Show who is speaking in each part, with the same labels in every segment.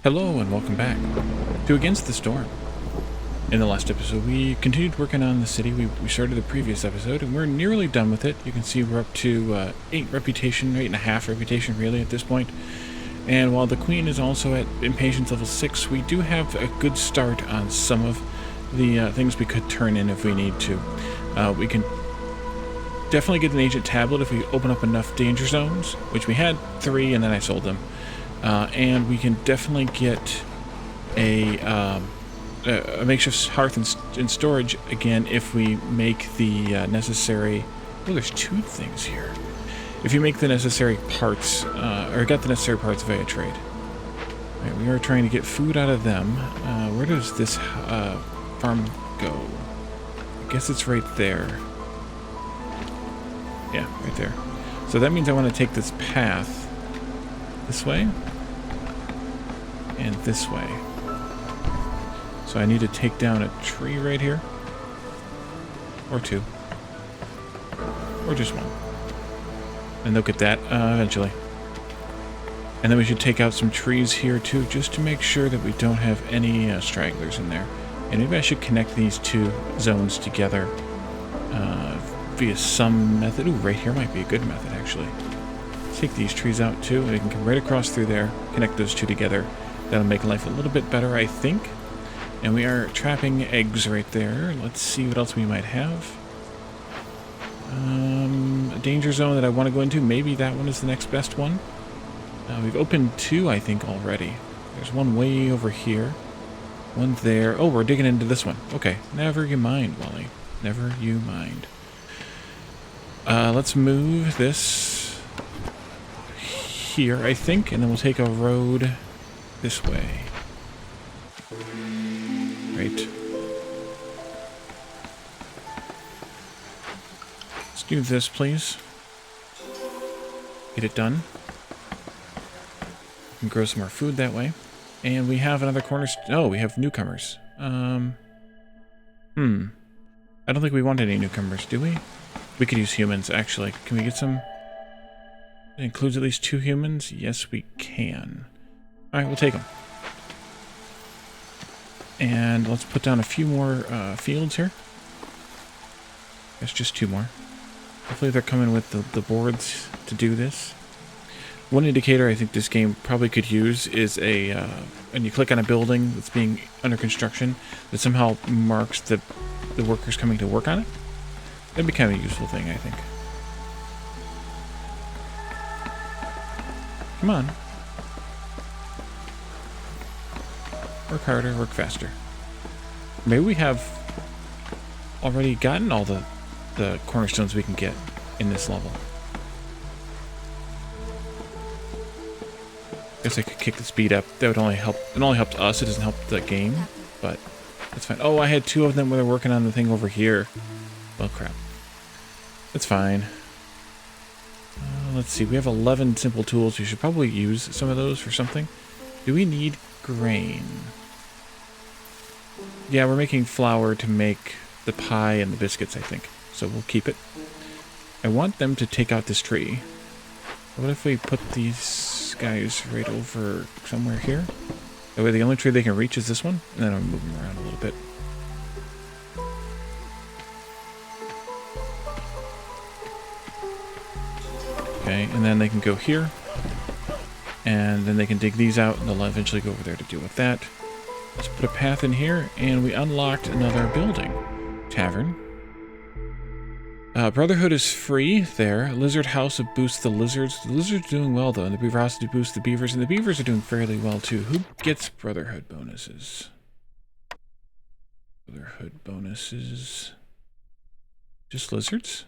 Speaker 1: Hello and welcome back to Against the Storm. In the last episode, we continued working on the city. We started the previous episode, and we're nearly done with it. You can see we're up to 8 reputation, 8.5 reputation really at this point. And while the Queen is also at Impatience level 6, we do have a good start on some of the things we could turn in if we need to. We can definitely get an Ancient Tablet if we open up enough danger zones, which we had 3 and then I sold them. And we can definitely get a makeshift hearth and storage again if we make the necessary... Oh, there's 2 things here. If you make the necessary parts, or get the necessary parts via trade. Right, we are trying to get food out of them. Where does this farm go? I guess it's right there. Yeah, right there. So that means I want to take this path this way and this way. So I need to take down a tree right here, or 2, or just 1, and look at that eventually. And then we should take out some trees here too, just to make sure that we don't have any stragglers in there. And maybe I should connect these 2 zones together via some method. Ooh, right here might be a good method actually. Let's take these trees out too, and we can come right across through there, connect those 2 together. That'll make life a little bit better, I think. And we are trapping eggs right there. Let's see what else we might have. A danger zone that I want to go into. Maybe that one is the next best one. We've opened 2, I think, already. There's one way over here. One there. Oh, we're digging into this one. Okay. Never you mind, Wally. Never you mind. Let's move this here, I think, and then we'll take a road this way. Right. Let's do this, please. Get it done. We can grow some more food that way. And we have another corner... Oh, we have newcomers. I don't think we want any newcomers, do we? We could use humans, actually. Can we get some... It includes at least 2 humans? Yes, we can. Alright, we'll take them. And let's put down a few more fields here. There's just 2 more. Hopefully they're coming with the boards to do this. One indicator I think this game probably could use is when you click on a building that's being under construction, that somehow marks the workers coming to work on it. That'd be kind of a useful thing, I think. Come on. Work harder, work faster. Maybe we have already gotten all the cornerstones we can get in this level. Guess I could kick the speed up. That would only help. It only helped us. It doesn't help the game, but that's fine. Oh, I had 2 of them where they're working on the thing over here. Well, crap. That's fine. Let's see. We have 11 simple tools. We should probably use some of those for something. Do we need grain? Yeah, we're making flour to make the pie and the biscuits, I think. So we'll keep it. I want them to take out this tree. What if we put these guys right over somewhere here? That way the only tree they can reach is this one, and then I'll move them around a little bit. Okay, and then they can go here. And then they can dig these out, and they'll eventually go over there to deal with that. Let's put a path in here, and we unlocked another building. Tavern. Brotherhood is free there. Lizard house to boost the lizards. The lizards are doing well, though, and the beaver house to boost the beavers, and the beavers are doing fairly well, too. Who gets Brotherhood bonuses? Brotherhood bonuses. Just lizards?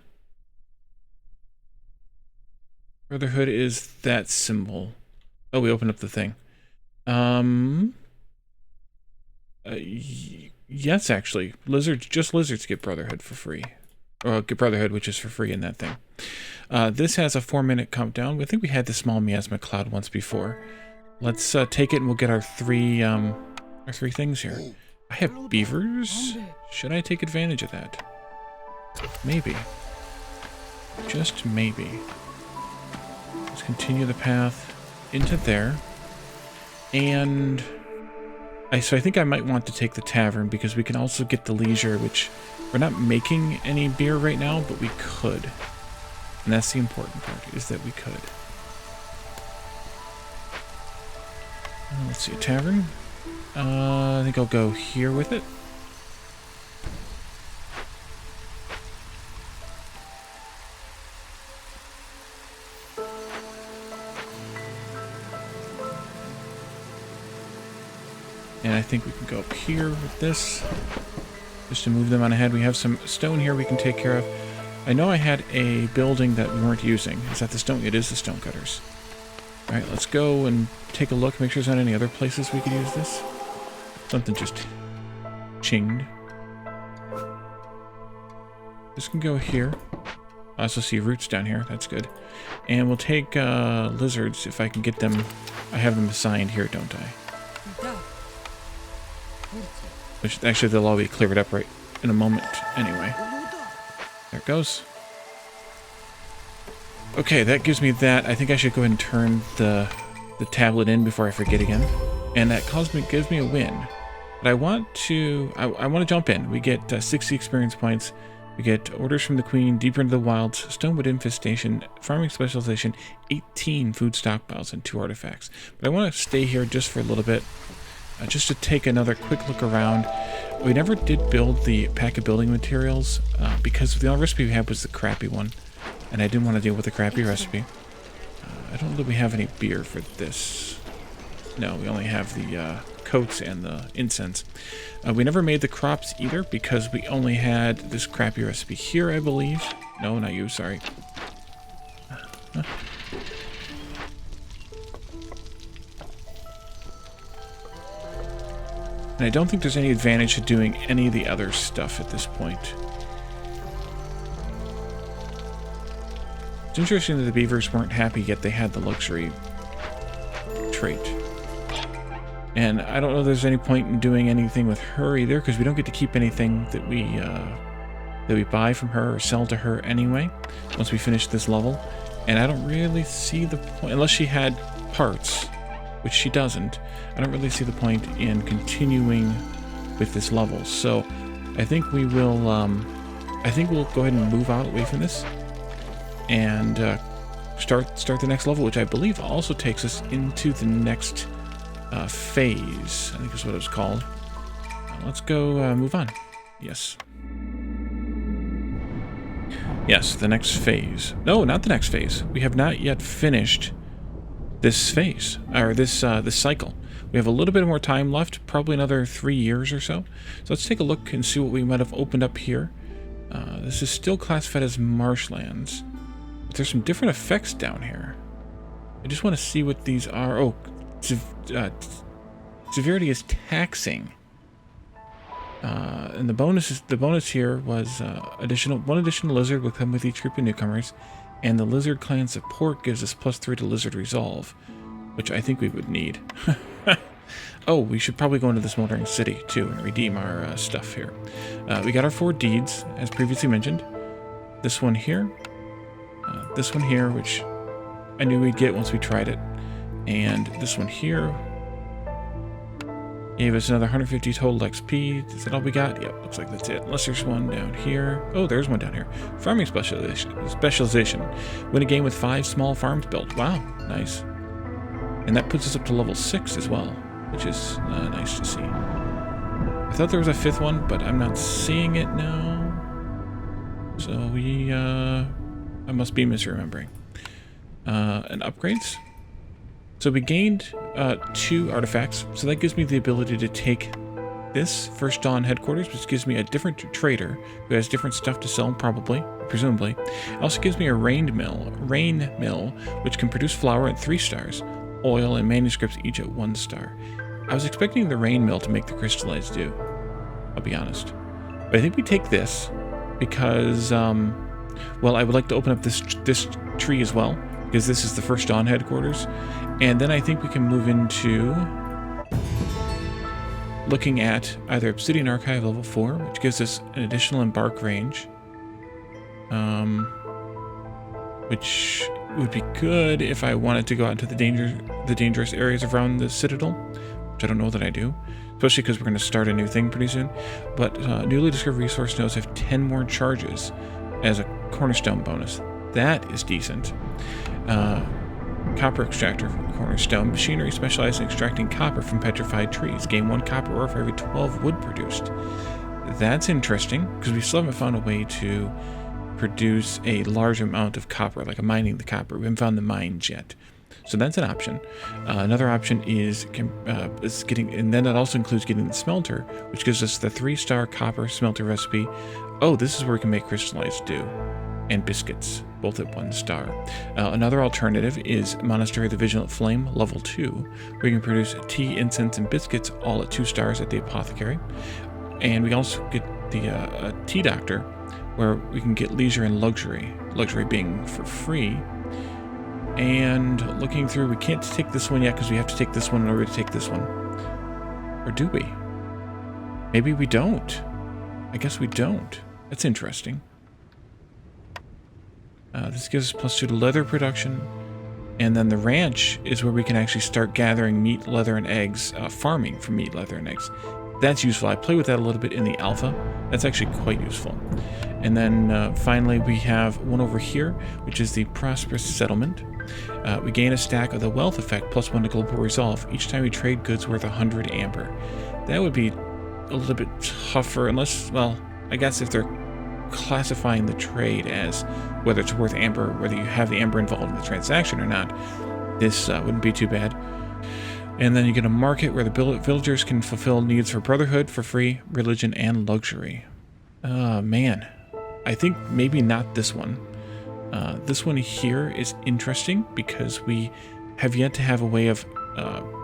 Speaker 1: Brotherhood is that symbol. Oh, we opened up the thing. Yes, actually. Just lizards get Brotherhood for free. Or get Brotherhood, which is for free in that thing. This has a 4-minute countdown. I think we had the small miasma cloud once before. Let's take it and we'll get our 3 things here. I have beavers. Should I take advantage of that? Maybe. Just maybe. Let's continue the path into there. And so I think I might want to take the tavern because we can also get the leisure, which we're not making any beer right now, but we could. And that's the important part, is that we could. Let's see, a tavern. I think I'll go here with it. And I think we can go up here with this, just to move them on ahead. We have some stone here we can take care of. I know I had a building that we weren't using. Is that the stone? It is the stone cutters. Alright, let's go and take a look, make sure there's not any other places we could use this. Something just chinged. This can go here. I also see roots down here. That's good. And we'll take lizards if I can get them. I have them assigned here, don't I? Which actually they'll all be cleared up right in a moment anyway. There it goes. Okay, that gives me that. I think I should go ahead and turn the tablet in before I forget again. And that gives me a win. But I want to jump in. We get 60 experience points. We get orders from the queen, deeper into the wilds, stonewood infestation, farming specialization, 18 food stockpiles, and 2 artifacts. But I want to stay here just for a little bit, just to take another quick look around. We never did build the pack of building materials because the only recipe we had was the crappy one, and I didn't want to deal with the crappy recipe. I don't know that we have any beer for this. No, we only have the coats and the incense. We never made the crops either because we only had this crappy recipe here, I believe. No, not you, sorry. And I don't think there's any advantage to doing any of the other stuff at this point. It's interesting that the beavers weren't happy, yet they had the luxury trait. And I don't know if there's any point in doing anything with her either, because we don't get to keep anything that we buy from her or sell to her anyway, once we finish this level. And I don't really see the point, unless she had parts, which she doesn't. I don't really see the point in continuing with this level. So I think we will, we'll go ahead and move out away from this and start the next level, which I believe also takes us into the next phase, I think is what it was called. Let's go move on. Yes. Yes, the next phase. No, not the next phase. We have not yet finished this phase, or this cycle. We have a little bit more time left, probably another 3 years or so. So let's take a look and see what we might have opened up here. This is still classified as marshlands, but there's some different effects down here. I just want to see what these are. Oh, severity is taxing. And the bonus here was one additional lizard will come with each group of newcomers, and the lizard clan support gives us +3 to lizard resolve, which I think we would need. Oh, we should probably go into the smoldering city too and redeem our stuff here. We got our 4 deeds as previously mentioned. This one here, which I knew we'd get once we tried it, and this one here gave us another 150 total XP. Is that all we got? Yep, looks like that's it. Unless there's one down here. Oh, there's one down here. Farming specialization. Win a game with 5 small farms built. Wow, nice. And that puts us up to level 6 as well, which is nice to see. I thought there was a 5th one, but I'm not seeing it now. So I must be misremembering. And upgrades. So we gained 2 artifacts, so that gives me the ability to take this First Dawn headquarters, which gives me a different trader who has different stuff to sell, presumably. It also gives me a rain mill, which can produce flour at 3 stars, oil and manuscripts each at 1 star. I was expecting the rain mill to make the crystallized dew, I'll be honest. But I think we take this because, well, I would like to open up this tree as well, because this is the First Dawn headquarters. And then I think we can move into looking at either Obsidian Archive level 4, which gives us an additional embark range, which would be good if I wanted to go out into the dangerous areas around the Citadel, which I don't know that I do, especially because we're going to start a new thing pretty soon. But newly discovered resource nodes have 10 more charges as a cornerstone bonus. That is decent. Copper extractor from cornerstone. Machinery specialized in extracting copper from petrified trees. Gain 1 copper ore for every 12 wood produced. That's interesting, because we still haven't found a way to produce a large amount of copper, like mining the copper. We haven't found the mines yet. So that's an option. Another option is getting, and then that also includes getting the smelter, which gives us the 3-star copper smelter recipe. Oh, this is where we can make crystallized dew and biscuits, both at 1 star. Another alternative is Monastery of the Vigilant Flame, level 2, where you can produce tea, incense, and biscuits all at 2 stars at the apothecary. And we also get the tea doctor, where we can get leisure and luxury being for free. And looking through, we can't take this one yet because we have to take this one in order to take this one. Or do we? Maybe we don't. I guess we don't. That's interesting. This gives us +2 to leather production. And then the ranch is where we can actually start gathering meat, leather, and eggs, farming for meat, leather, and eggs. That's useful. I play with that a little bit in the alpha. That's actually quite useful. And then finally we have one over here, which is the Prosperous Settlement. We gain a stack of the Wealth Effect +1 to Global Resolve each time we trade goods worth 100 amber. That would be a little bit tougher unless, well, I guess if they're classifying the trade as whether it's worth amber, whether you have the amber involved in the transaction or not, this wouldn't be too bad. And then you get a market where the villagers can fulfill needs for brotherhood for free, religion, and luxury. Man, I think maybe not this one. This one here is interesting because we have yet to have a way of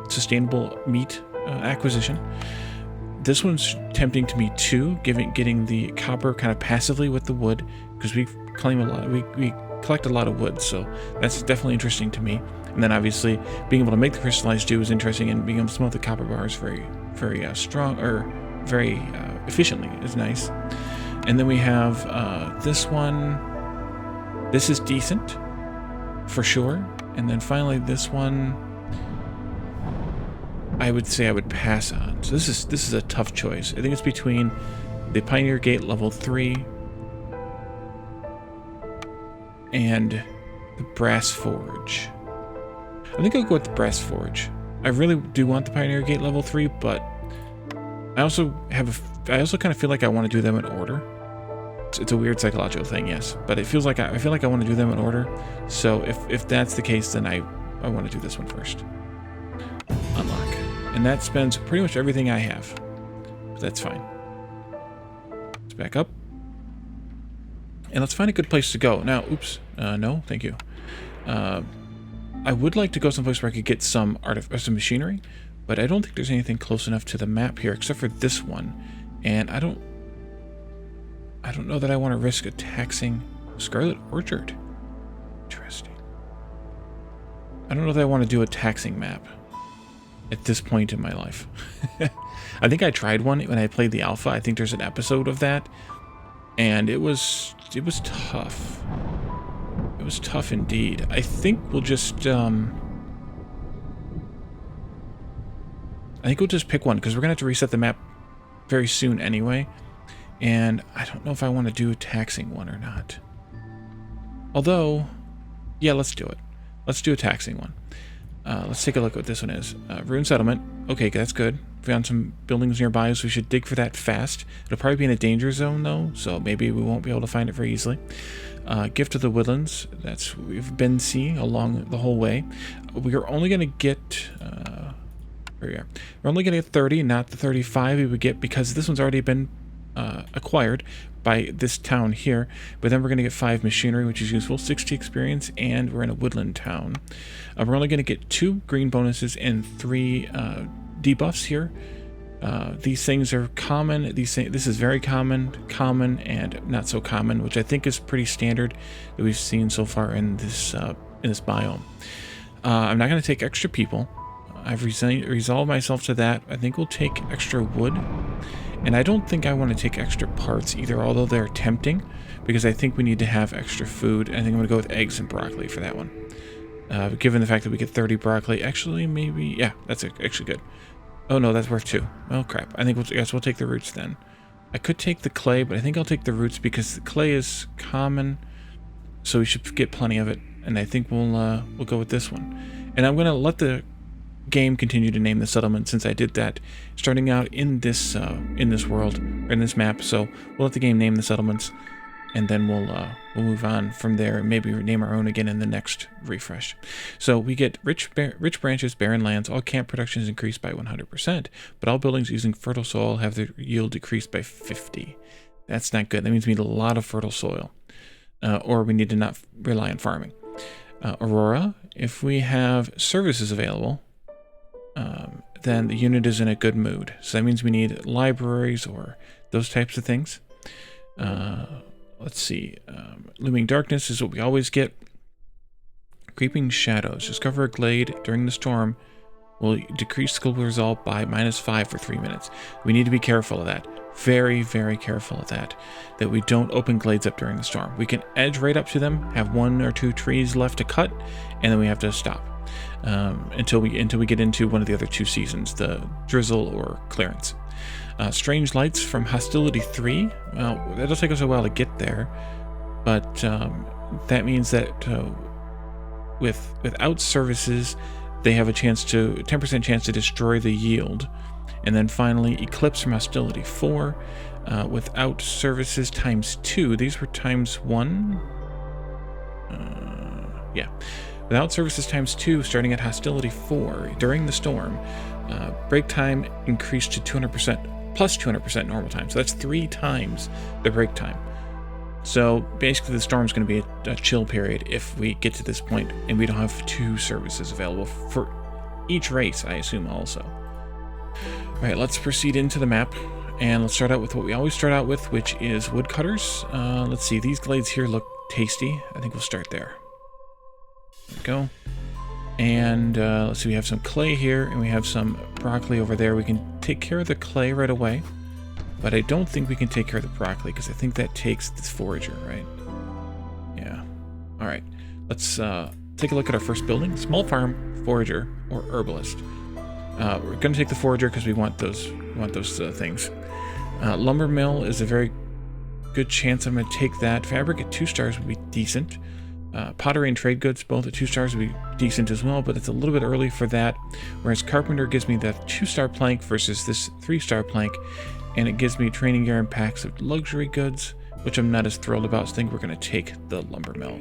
Speaker 1: sustainable meat acquisition. This one's tempting to me too, getting the copper kind of passively with the wood, because we claim a lot, we collect a lot of wood, so that's definitely interesting to me. And then obviously being able to make the crystallized dew is interesting, and being able to smelt the copper bars very strong, or very efficiently is nice. And then we have this one. This is decent for sure. And then finally this one, I would say I would pass on. So this is a tough choice. I think it's between the Pioneer Gate level 3 and the Brass Forge. I think I'll go with the Brass Forge. I really do want the Pioneer Gate level 3, but I also kind of feel like I want to do them in order. It's a weird psychological thing, yes, but it feels like I feel like I want to do them in order. So if that's the case, then I want to do this one first. Unlock. And that spends pretty much everything I have. But that's fine. Let's back up. And let's find a good place to go. Now, oops. No, thank you. I would like to go someplace where I could get some some machinery, but I don't think there's anything close enough to the map here, except for this one. And I don't know that I want to risk a taxing Scarlet Orchard. Interesting. I don't know that I want to do a taxing map at this point in my life. I think I tried one when I played the alpha. I think there's an episode of that, and it was tough. It was tough indeed. I think we'll just I think we'll just pick one, because we're gonna have to reset the map very soon anyway, and I don't know if I want to do a taxing one or not. Although, yeah, let's do it. Let's do a taxing one. Let's take a look at what this one is. Ruined Settlement. Okay, that's good. Found some buildings nearby, so we should dig for that fast. It'll probably be in a danger zone, though, so maybe we won't be able to find it very easily. Gift of the Woodlands. We've been seeing along the whole way. We are only going to get... here we are. We're only going to get 30, not the 35 we would get, because this one's already been acquired by this town here. But then we're going to get 5 machinery, which is useful, 60 experience, and we're in a woodland town. We're only going to get 2 green bonuses and 3 debuffs here. These things are common. This is very common, and not so common, which I think is pretty standard that we've seen so far in this biome. I'm not going to take extra people. I've resolved myself to that. I think we'll take extra wood, And I don't think I want to take extra parts either, although they're tempting, because I think we need to have extra food. I think I'm going to go with eggs and broccoli for that one. Given the fact that we get 30 broccoli, actually, maybe, yeah, that's actually good. Oh no, that's worth 2. Oh crap, I think we'll take the roots then. I could take the clay, but I think I'll take the roots because the clay is common, so we should get plenty of it. And I think we'll go with this one. And I'm going to let the game continue to name the settlement since I did that starting out in this world, or in this map. So we'll let the game name the settlements, and then we'll move on from there and maybe name our own again in the next refresh. So we get rich branches, barren lands. All camp production is increased by 100%, but all buildings using fertile soil have their yield decreased by 50. That's not good. That means we need a lot of fertile soil, or we need to not rely on farming. Aurora, if we have services available, then the unit is in a good mood. So that means we need libraries or those types of things. Let's see. Looming darkness is what we always get. Creeping shadows. Discover a glade during the storm will decrease skill result by -5 for 3 minutes. We need to be careful of that. Very, very careful of that. That we don't open glades up during the storm. We can edge right up to them, have 1 or 2 trees left to cut, and then we have to stop. Until we get into one of the other 2 seasons, the drizzle or clearance. Strange lights from hostility 3. Well, that'll take us a while to get there, but that means that without services, they have a 10% chance to destroy the yield. And then finally, eclipse from hostility 4. Without services ×2. These were ×1. Yeah. Without services ×2, starting at hostility 4 during the storm, break time increased to 200% plus 200% normal time. So that's 3 times the break time. So basically the storm's going to be a chill period if we get to this point and we don't have 2 services available for each race, I assume also. All right, let's proceed into the map. And let's start out with what we always start out with, which is woodcutters. Let's see, these glades here look tasty. I think we'll start there. There we go. And let's see, we have some clay here, and we have some broccoli over there. We can take care of the clay right away, but I don't think we can take care of the broccoli, because I think that takes this forager, right? Yeah. All right. Let's take a look at our first building. Small farm, forager, or herbalist. We're going to take the forager because we want those things. Lumber mill is a very good chance I'm going to take that. Fabric at 2 stars would be decent. Pottery and trade goods, both at 2 stars, would be decent as well, but it's a little bit early for that. Whereas carpenter gives me that 2-star plank versus this 3-star plank, and it gives me training gear and packs of luxury goods, which I'm not as thrilled about. So I think we're going to take the lumber mill.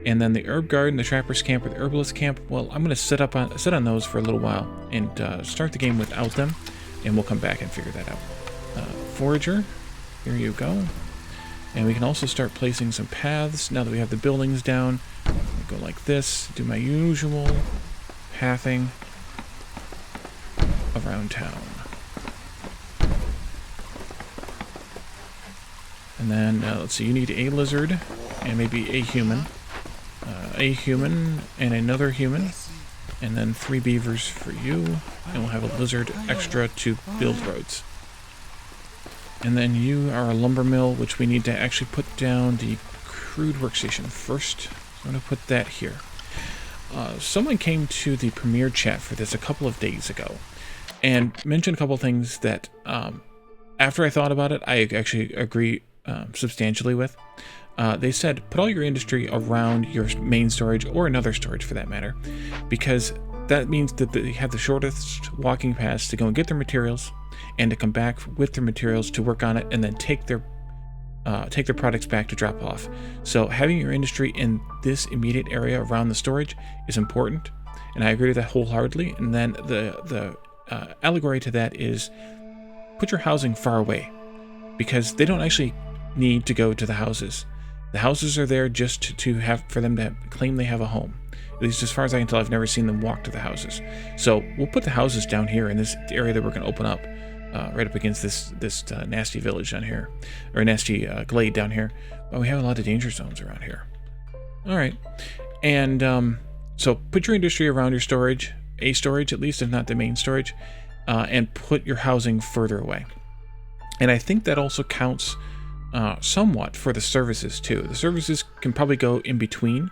Speaker 1: And then the herb garden, the trapper's camp, or the herbalist camp, well, I'm going to sit on those for a little while and start the game without them, and we'll come back and figure that out. Forager, here you go. And we can also start placing some paths now that we have the buildings down. I'll go like this, do my usual pathing around town. And then, let's see, you need a lizard and maybe a human. A human and another human. And then 3 beavers for you. And we'll have a lizard extra to build roads. And then you are a lumber mill, which we need to actually put down the crude workstation first. So I'm going to put that here. Someone came to the premiere chat for this a couple of days ago and mentioned a couple of things that after I thought about it, I actually agree substantially with. They said, put all your industry around your main storage, or another storage for that matter, because that means that they have the shortest walking paths to go and get their materials, and to come back with their materials to work on it, and then take their products back to drop off. So having your industry in this immediate area around the storage is important, and I agree with that wholeheartedly. And then the allegory to that is put your housing far away, because they don't actually need to go to the houses. The houses are there just for them to claim they have a home. At least as far as I can tell, I've never seen them walk to the houses. So we'll put the houses down here in this area that we're going to open up, right up against this nasty village down here, or nasty glade down here. Well, we have a lot of danger zones around here. All right, and so put your industry around your storage, a storage at least, if not the main storage, and put your housing further away. And I think that also counts somewhat for the services too. The services can probably go in between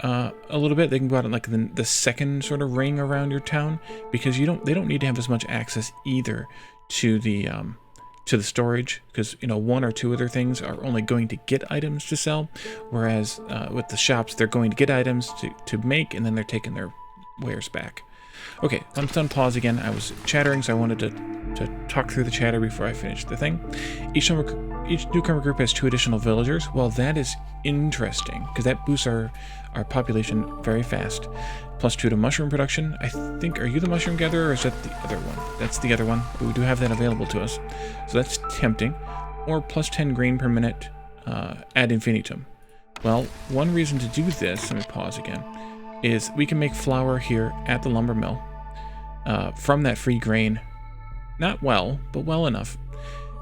Speaker 1: a little bit. They can go out in like the second sort of ring around your town, because they don't need to have as much access either to the storage, because one or two other things are only going to get items to sell, whereas with the shops they're going to get items to make, and then they're taking their wares back. Okay, I'm done. Pause again. I was chattering, so I wanted to talk through the chatter before I finished the thing. Each newcomer group has 2 additional villagers. Well, that is interesting, because that boosts our population very fast. +2 to mushroom production. I think, are you the mushroom gatherer, or is that the other one? That's the other one, but we do have that available to us. So that's tempting. Or +10 grain per minute ad infinitum. Well, one reason to do this, let me pause again, is we can make flour here at the lumber mill from that free grain. Not well, but well enough.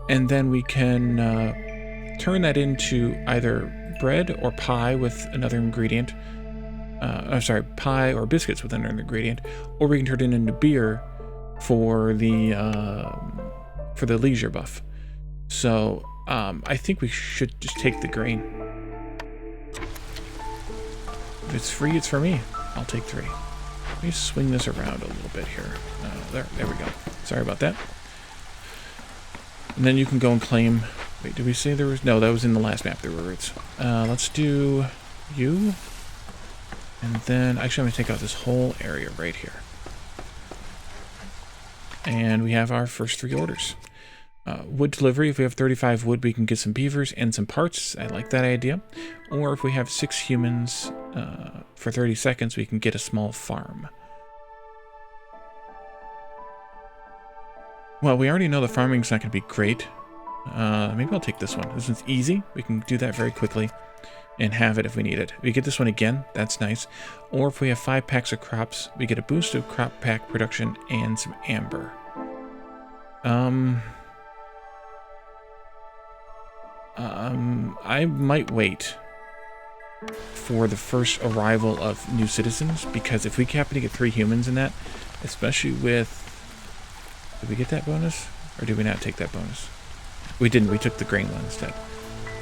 Speaker 1: And then we can turn that into either bread or pie with another ingredient. Pie or biscuits with another ingredient. Or we can turn it into beer for the leisure buff. So I think we should just take the grain. If it's free, it's for me. I'll take 3. Let me swing this around a little bit here. There we go. Sorry about that. And then you can go and claim... Wait, did we say there was... No, that was in the last map, there were roots. Let's do you. And then... Actually, I'm going to take out this whole area right here. And we have our first 3 orders. Wood delivery. If we have 35 wood, we can get some beavers and some parts. I like that idea. Or if we have 6 humans for 30 seconds, we can get a small farm. Well, we already know the farming's not going to be great. Maybe I'll take this one. This one's easy. We can do that very quickly and have it if we need it. We get this one again. That's nice. Or if we have 5 packs of crops, we get a boost of crop pack production and some amber. I might wait for the first arrival of new citizens, because if we happen to get 3 humans in that, especially with... Did we get that bonus? Or did we not take that bonus? We didn't. We took the grain one instead.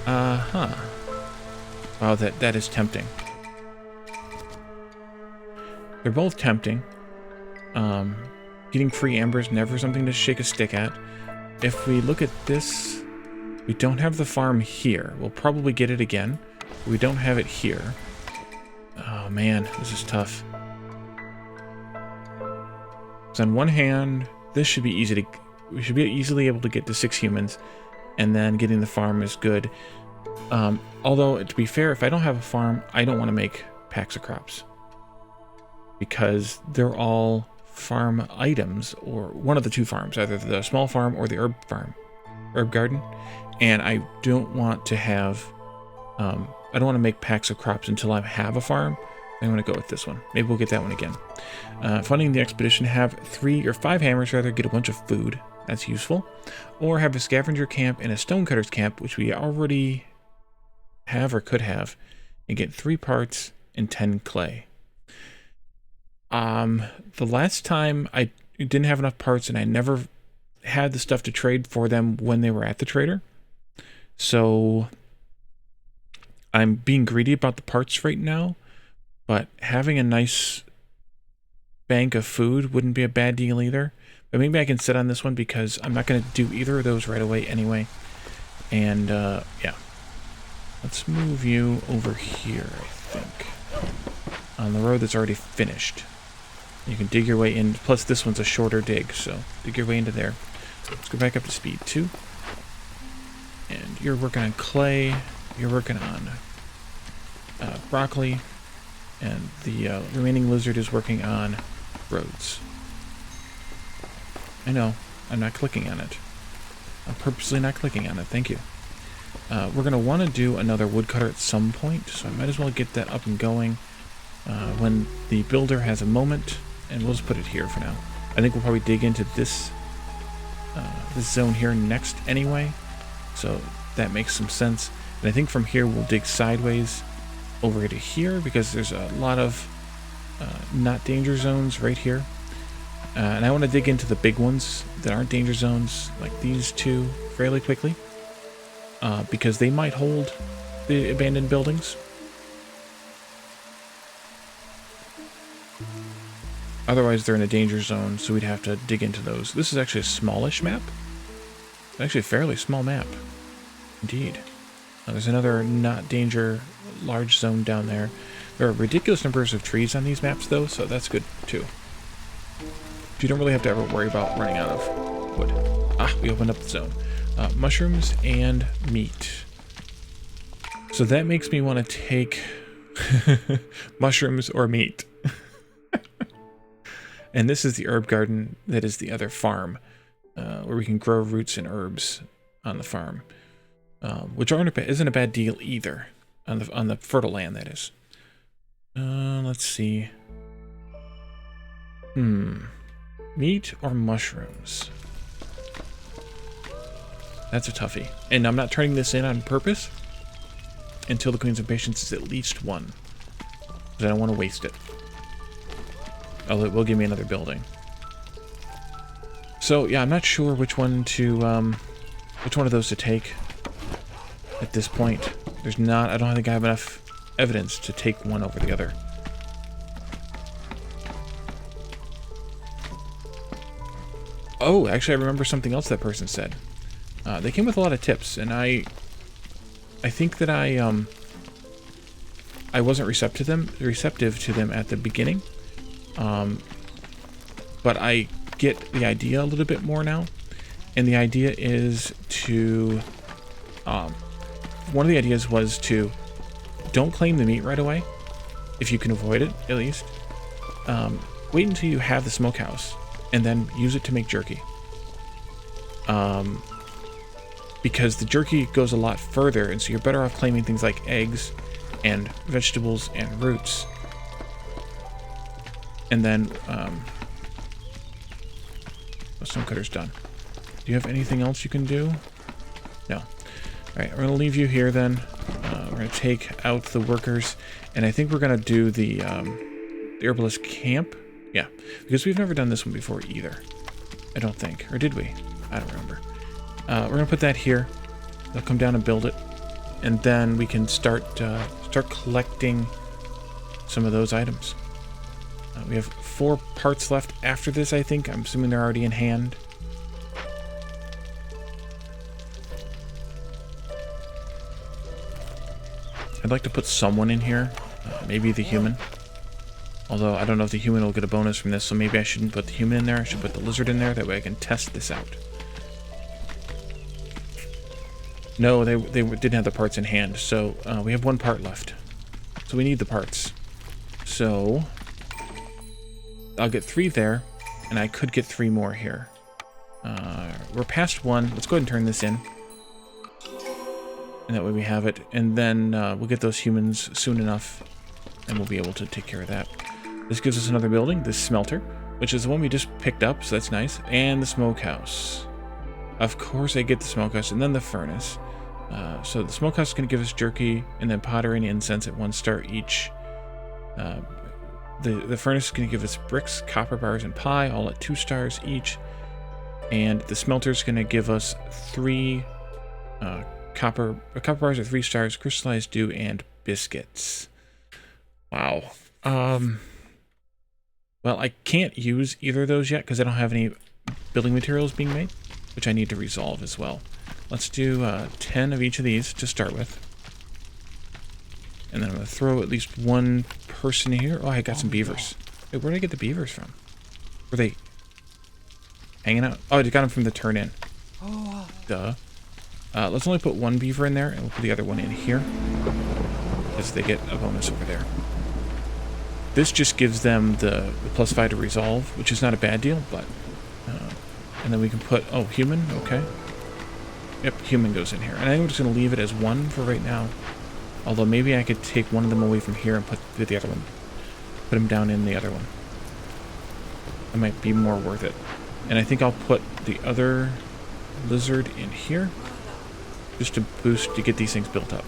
Speaker 1: Wow, that is tempting. They're both tempting. Getting free amber is never something to shake a stick at. If we look at this... We don't have the farm here. We'll probably get it again. We don't have it here. Oh man, this is tough. So on one hand, this should be easy to... We should be easily able to get to 6 humans, and then getting the farm is good. Although, to be fair, if I don't have a farm, I don't want to make packs of crops, because they're all farm items, or one of the 2 farms, either the small farm or the herb garden. And I don't want to have, I don't want to make packs of crops until I have a farm. I'm going to go with this one. Maybe we'll get that one again. Funding the expedition, have 3 or 5 hammers, rather, get a bunch of food. That's useful. Or have a scavenger camp and a stonecutter's camp, which we already have or could have, and get 3 parts and 10 clay. The last time I didn't have enough parts, and I never had the stuff to trade for them when they were at the trader. So I'm being greedy about the parts right now, but having a nice bank of food wouldn't be a bad deal either. But maybe I can sit on this one, because I'm not going to do either of those right away anyway. And yeah, let's move you over here, I think, on the road that's already finished. You can dig your way in, plus this one's a shorter dig, so dig your way into there. Let's go back up to speed 2. And you're working on clay, you're working on broccoli, and the remaining lizard is working on roads. I know, I'm not clicking on it. I'm purposely not clicking on it, thank you. We're going to want to do another woodcutter at some point, so I might as well get that up and going when the builder has a moment, and we'll just put it here for now. I think we'll probably dig into this zone here next anyway, so that makes some sense. And I think from here we'll dig sideways over to here, because there's a lot of not danger zones right here. And I want to dig into the big ones that aren't danger zones, like these 2 fairly quickly, because they might hold the abandoned buildings. Otherwise, they're in a danger zone, so we'd have to dig into those. This is actually a smallish map. Actually, a fairly small map. Indeed. There's another not danger large zone down there. There are ridiculous numbers of trees on these maps, though, so that's good, too. You don't really have to ever worry about running out of wood. Ah, we opened up the zone. Mushrooms and meat. So that makes me want to take mushrooms or meat. And this is the herb garden. That is the other farm, where we can grow roots and herbs on the farm, which isn't a bad deal either, on the fertile land, that is. Let's see. Meat or mushrooms? That's a toughie. And I'm not turning this in on purpose until the Queens of Patience is at least 1. Because I don't want to waste it. Although it will give me another building. So yeah, I'm not sure which one of those to take at this point. I don't think I have enough evidence to take one over the other. Oh, actually I remember something else that person said. They came with a lot of tips, and I think that I wasn't receptive to them at the beginning. But I get the idea a little bit more now. And the idea is to, one of the ideas was to don't claim the meat right away, if you can avoid it, at least. Wait until you have the smokehouse, and then use it to make jerky. Because the jerky goes a lot further, and so you're better off claiming things like eggs and vegetables and roots. And then, the stonecutter's done. Do you have anything else you can do? No. Alright, we're going to leave you here then. We're going to take out the workers, and I think we're going to do the herbalist camp. Yeah, because we've never done this one before either. I don't think. Or did we? I don't remember. We're going to put that here. They'll come down and build it. And then we can start collecting some of those items. We have 4 parts left after this, I think. I'm assuming they're already in hand. I'd like to put someone in here. Maybe the human. Although, I don't know if the human will get a bonus from this, so maybe I shouldn't put the human in there. I should put the lizard in there. That way I can test this out. No, they didn't have the parts in hand, so we have 1 part left. So we need the parts. So I'll get 3 there, and I could get 3 more here. We're past 1. Let's go ahead and turn this in. And that way we have it. And then we'll get those humans soon enough, and we'll be able to take care of that. This gives us another building, this smelter, which is the one we just picked up, so that's nice. And the smokehouse. Of course I get the smokehouse, and then the furnace. So the smokehouse is going to give us jerky, and then pottery and incense at 1 star each. The furnace is going to give us bricks, copper bars, and pie, all at 2 stars each. And the smelter is going to give us 3 copper bars at 3 stars, crystallized dew, and biscuits. Wow. Well, I can't use either of those yet because I don't have any building materials being made, which I need to resolve as well. Let's do 10 of each of these to start with. And then I'm going to throw at least 1 person here. Oh, I got some beavers. Wait, where did I get the beavers from? Were they hanging out? Oh, I got them from the turn-in. Duh. Let's only put 1 beaver in there, and we'll put the other one in here. Because they get a bonus over there. This just gives them the +5 to resolve, which is not a bad deal, but... and then we can put... Oh, human? Okay. Yep, human goes in here. And I'm just going to leave it as 1 for right now. Although maybe I could take one of them away from here and put the other one. Put him down in the other one. That might be more worth it. And I think I'll put the other lizard in here. Just to boost, to get these things built up.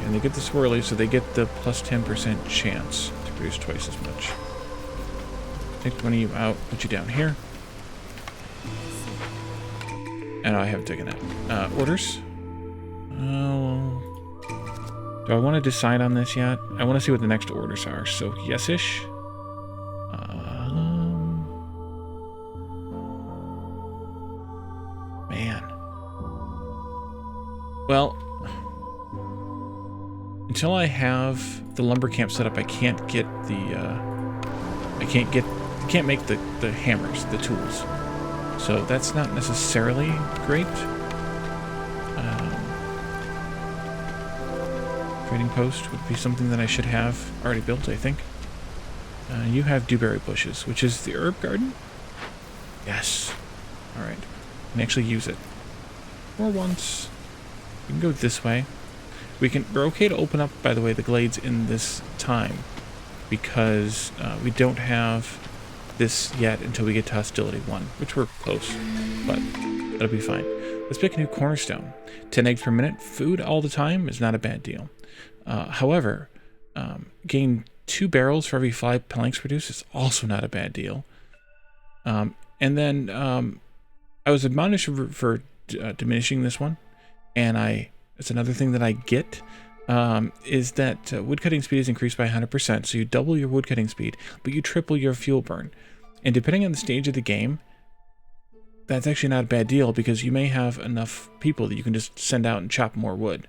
Speaker 1: And they get the swirly, so they get the +10% chance to produce twice as much. Take one of you out, put you down here. And I haven't taken that. Orders. Oh. Do I want to decide on this yet? I want to see what the next orders are. So, yes-ish. Man. Well, until I have the lumber camp set up, I can't get the, I can't make the hammers, the tools. So that's not necessarily great. Trading post would be something that I should have already built, I think. You have dewberry bushes, which is the herb garden? Yes. Alright. I can actually use it. For once. We can go this way. We're okay to open up, by the way, the glades in this time. Because we don't have this yet until we get to Hostility 1, which we're close. But that'll be fine. Let's pick a new cornerstone. 10 eggs per minute. Food all the time is not a bad deal. However, gain 2 barrels for every 5 planks produced is also not a bad deal. And then I was admonished for diminishing this one, and it's another thing that I get, is that woodcutting speed is increased by 100%, so you double your woodcutting speed, but you triple your fuel burn. And depending on the stage of the game, that's actually not a bad deal, because you may have enough people that you can just send out and chop more wood.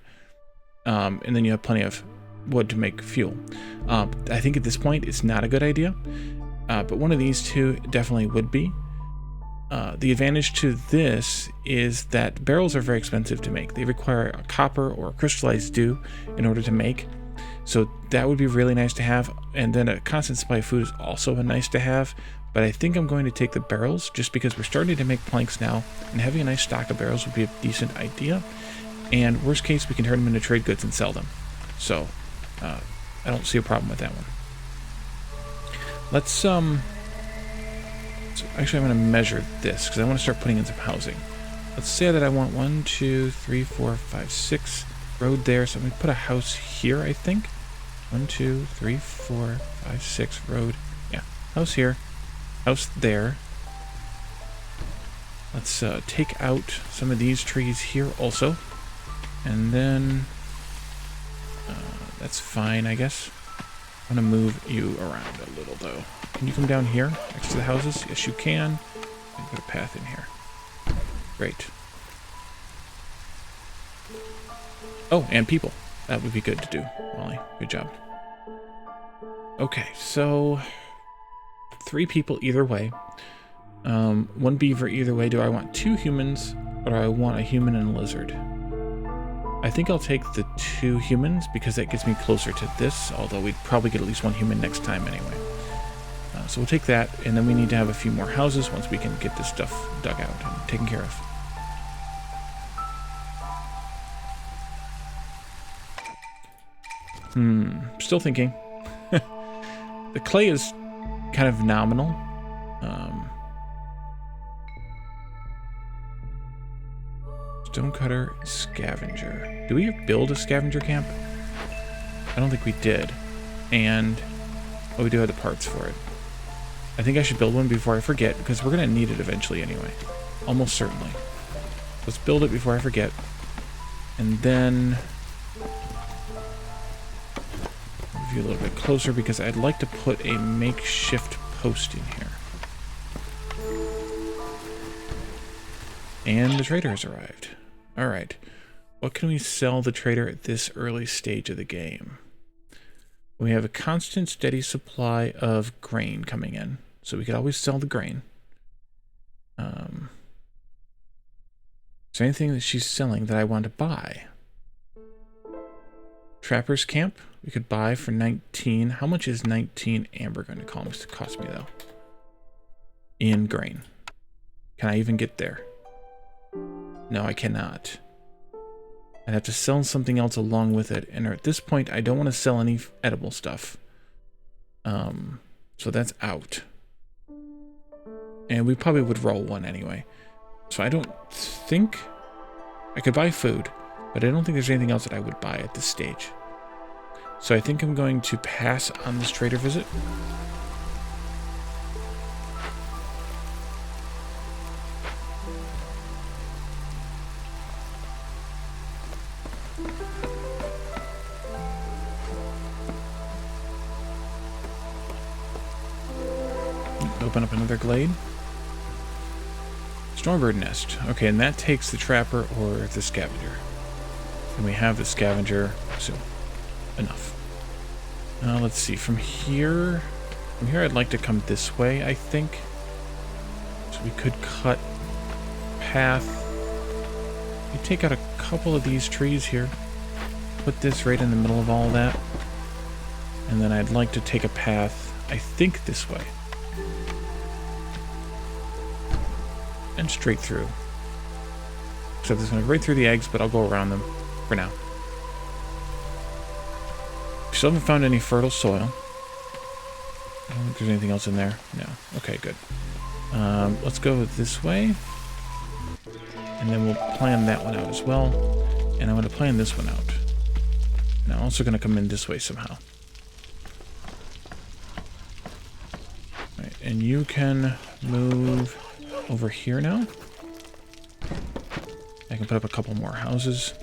Speaker 1: And then you have plenty of wood to make fuel. I think at this point it's not a good idea, but one of these two definitely would be. The advantage to this is that barrels are very expensive to make. They require a copper or a crystallized dew in order to make. So that would be really nice to have. And then a constant supply of food is also a nice to have. But I think I'm going to take the barrels just because we're starting to make planks now, and having a nice stock of barrels would be a decent idea. And worst case, we can turn them into trade goods and sell them. So I don't see a problem with that one. Let's actually, I'm going to measure this because I want to start putting in some housing. Let's say that I want 1, 2, 3, 4, 5, 6 road there. So I'm going to put a house here, I think. 1, 2, 3, 4, 5, 6 road. Yeah, house here, house there. Let's take out some of these trees here also. And then that's fine, I guess. I'm going to move you around a little, though. Can you come down here next to the houses? Yes, you can. And put a path in here. Great. Oh, and people. That would be good to do, Wally. Good job. Okay, so 3 people either way. 1 beaver either way. Do I want 2 humans, or do I want a human and a lizard? I think I'll take the 2 humans because that gets me closer to this, although we'd probably get at least 1 human next time anyway. So we'll take that, and then we need to have a few more houses once we can get this stuff dug out and taken care of. Still thinking. The clay is kind of nominal. Stonecutter, scavenger. Do we build a scavenger camp? I don't think we did. And oh, we do have the parts for it. I think I should build one before I forget, because we're going to need it eventually anyway. Almost certainly. Let's build it before I forget. And then move you a little bit closer, because I'd like to put a makeshift post in here. And the trader has arrived. Alright. What can we sell the trader at this early stage of the game? We have a constant, steady supply of grain coming in. So we could always sell the grain. Is there anything that she's selling that I want to buy? Trapper's Camp. We could buy for 19. How much is 19 amber going to cost me, though? In grain. Can I even get there? No, I cannot. I'd have to sell something else along with it. And at this point, I don't want to sell any edible stuff. So that's out. And we probably would roll one anyway. So I don't think... I could buy food, but I don't think there's anything else that I would buy at this stage. So I think I'm going to pass on this trader visit. Open up another glade. Stormbird nest. Okay, and that takes the trapper or the scavenger. And we have the scavenger, so enough. Let's see, from here I'd like to come this way, I think. So we could cut path. We take out a couple of these trees here. Put this right in the middle of all that. And then I'd like to take a path, I think this way. And straight through. Except this one right through the eggs, but I'll go around them for now. Still haven't found any fertile soil. I don't think there's anything else in there. No. Okay, good. Let's go this way. And then we'll plan that one out as well. And I'm going to plan this one out. And I'm also going to come in this way somehow. Right, and you can move over here now. I can put up a couple more houses.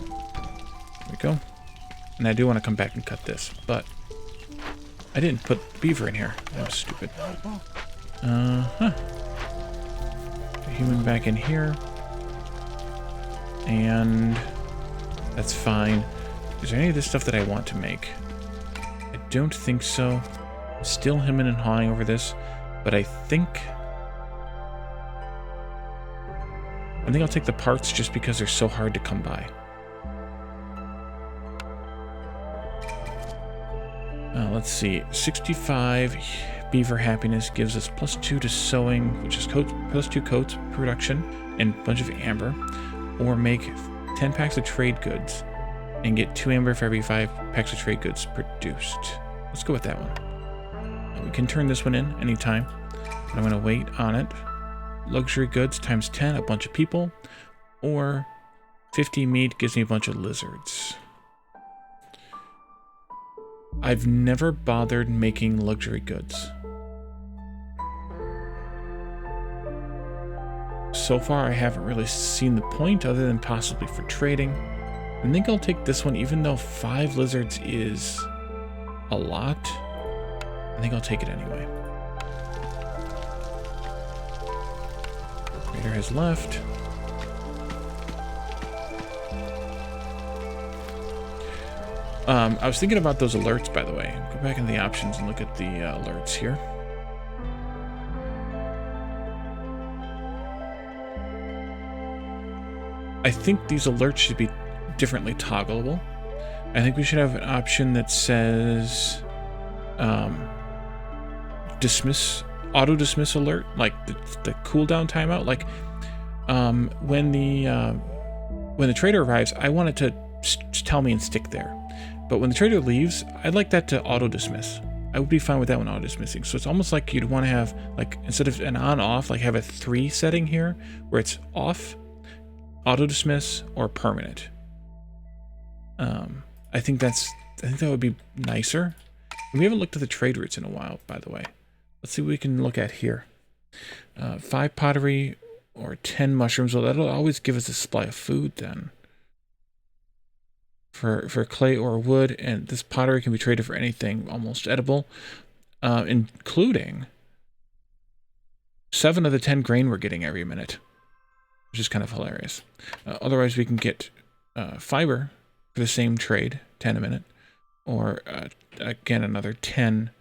Speaker 1: There we go. And I do want to come back and cut this, but I didn't put beaver in here. That was stupid. Human back in here. And that's fine. Is there any of this stuff that I want to make? I don't think so. I'm still hemming and hawing over this, but I think I'll take the parts just because they're so hard to come by. Let's see. 65 beaver happiness gives us +2 to sewing, which is +2 coats production and a bunch of amber. Or make 10 packs of trade goods and get 2 amber for every 5 packs of trade goods produced. Let's go with that one. We can turn this one in anytime, but I'm going to wait on it. Luxury goods times 10, a bunch of people. Or 50 meat gives me a bunch of lizards. I've never bothered making luxury goods. So far, I haven't really seen the point other than possibly for trading. I think I'll take this one, even though 5 lizards is a lot. I think I'll take it anyway. Raider has left. I was thinking about those alerts, by the way. Go back in the options and look at the alerts here. I think these alerts should be differently toggleable. I think we should have an option that says auto dismiss alert, like the cooldown timeout. Like when the trader arrives, I want it to tell me and stick there. But when the trader leaves, I'd like that to auto dismiss. I would be fine with that one auto dismissing. So it's almost like you'd want to have, like, instead of an on off, like have a 3 setting here where it's off, auto dismiss, or permanent. I think that would be nicer. And we haven't looked at the trade routes in a while, by the way. Let's see what we can look at here. 5 pottery or 10 mushrooms. Well, that'll always give us a supply of food then. For clay or wood, and this pottery can be traded for anything almost edible, including 7 of the 10 grain we're getting every minute, which is kind of hilarious. Otherwise, we can get fiber for the same trade, 10 a minute, or again another 10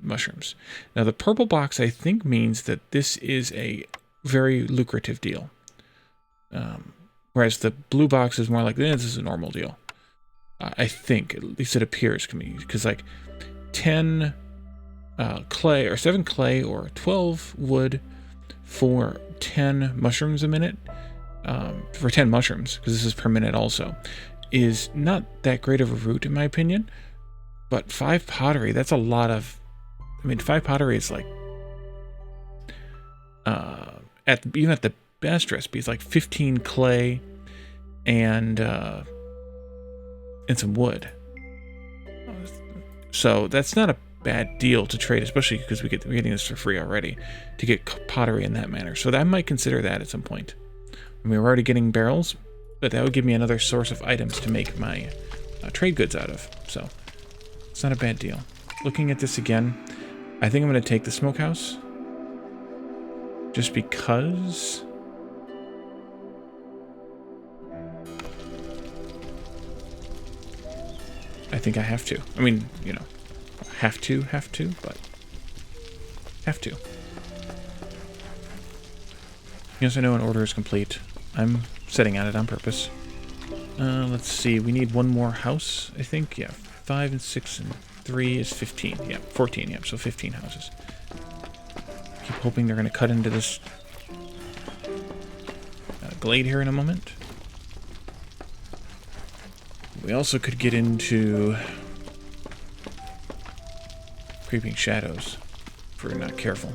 Speaker 1: mushrooms. Now, the purple box I think means that this is a very lucrative deal. Whereas the blue box is more like, this is a normal deal. I think, at least it appears to me, because like 10 clay, or 7 clay, or 12 wood for 10 mushrooms a minute, for 10 mushrooms, because this is per minute also, is not that great of a route in my opinion. But 5 pottery, that's a lot of, 5 pottery is like, even at the best recipes, like 15 clay and some wood. So that's not a bad deal to trade, especially because we're getting this for free already, to get pottery in that manner. So I might consider that at some point. We're already getting barrels, but that would give me another source of items to make my trade goods out of. So it's not a bad deal. looking at this again, I think I'm going to take the smokehouse. Just because... I think I have to. I mean, you know, have to, but have to. Yes, I know an order is complete. I'm setting at it on purpose. Let's see, we need one more house, I think. Yeah, 5 and 6 and 3 is 15. Yeah, 14, yeah, so 15 houses. Keep hoping they're going to cut into this glade here in a moment. We also could get into creeping shadows if we're not careful.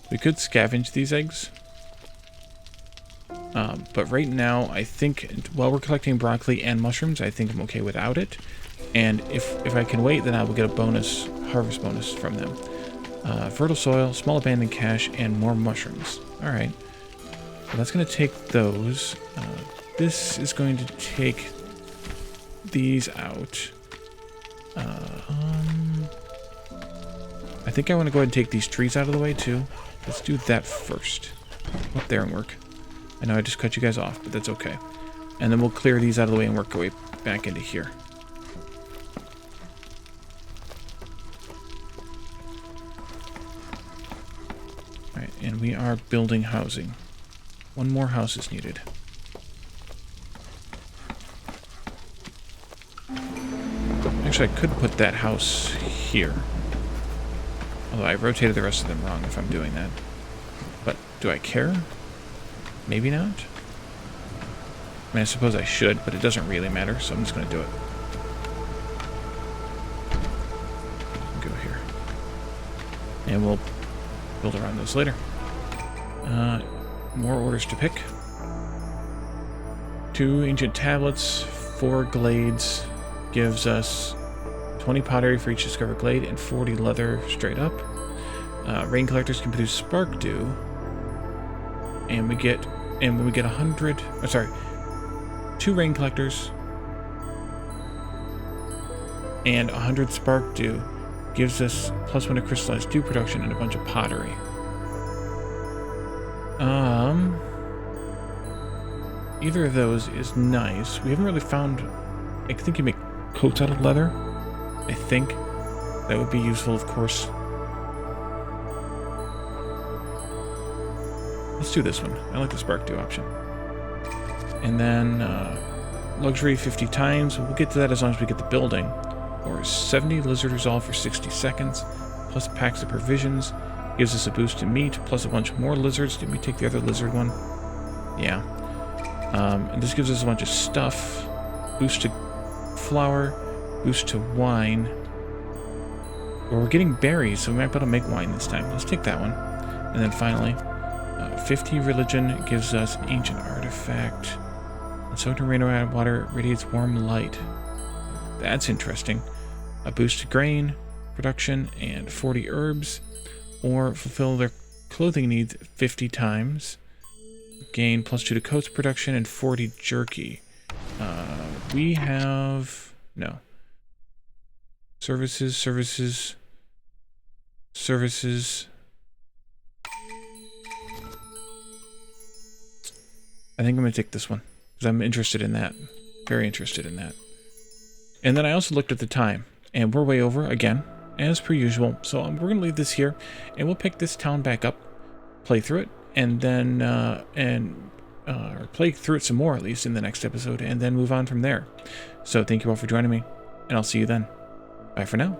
Speaker 1: We could scavenge these eggs. But right now, I think, while we're collecting broccoli and mushrooms, I think I'm okay without it. And if I can wait, then I will get a bonus, harvest bonus from them. Fertile soil, small abandoned cache, and more mushrooms. Alright. Well, that's going to take those. This is going to take these out. I think I want to go ahead and take these trees out of the way, too. Let's do that first. Up there and work. I know I just cut you guys off, but that's okay. And then we'll clear these out of the way and work our way back into here. Alright, and we are building housing. One more house is needed. Actually, I could put that house here. Although I rotated the rest of them wrong if I'm doing that. But do I care? Maybe not. I mean, I suppose I should, but it doesn't really matter, so I'm just going to do it. Go here. And we'll build around those later. More orders to pick. 2 ancient tablets, 4 glades, gives us 20 pottery for each discovered glade, and 40 leather straight up. Rain collectors can produce spark dew, and when we get 100, oh, sorry, 2 rain collectors and 100 spark dew gives us +1 to crystallized dew production and a bunch of pottery. Either of those is nice. We haven't really found. I think you make coats out of leather. I think that would be useful, of course. Let's do this one. I like the spark dew option. And then luxury 50 times. We'll get to that as long as we get the building. Or 70 lizard resolve for 60 seconds. Plus packs of provisions. Gives us a boost to meat. Plus a bunch more lizards. Did we take the other lizard one? Yeah. And this gives us a bunch of stuff. Boost to flour. Boost to wine. Well, we're getting berries, so we might be able to make wine this time. Let's take that one. And then finally, 50 religion gives us ancient artifact. And soaked in rain water radiates warm light. That's interesting. A boost to grain production and 40 herbs. Or fulfill their clothing needs 50 times. Gain +2 to coats production and 40 jerky. We have... no. Services. I think I'm going to take this one, because I'm interested in that. Very interested in that. And then I also looked at the time, and we're way over, again, as per usual. So we're going to leave this here, and we'll pick this town back up, play through it, and then, or play through it some more, at least, in the next episode, and then move on from there. So thank you all for joining me, and I'll see you then. Bye for now.